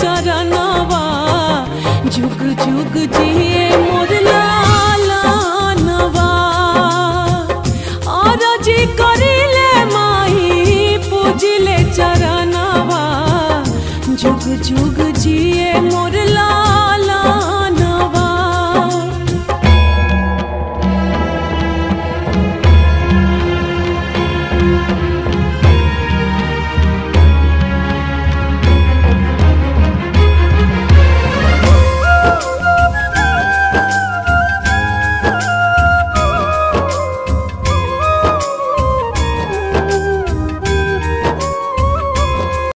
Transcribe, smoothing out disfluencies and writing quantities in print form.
चरणवा जुग जुग जिए मोर लालनवा। और जी करिले माई पूजिले चरणवा जुग जुग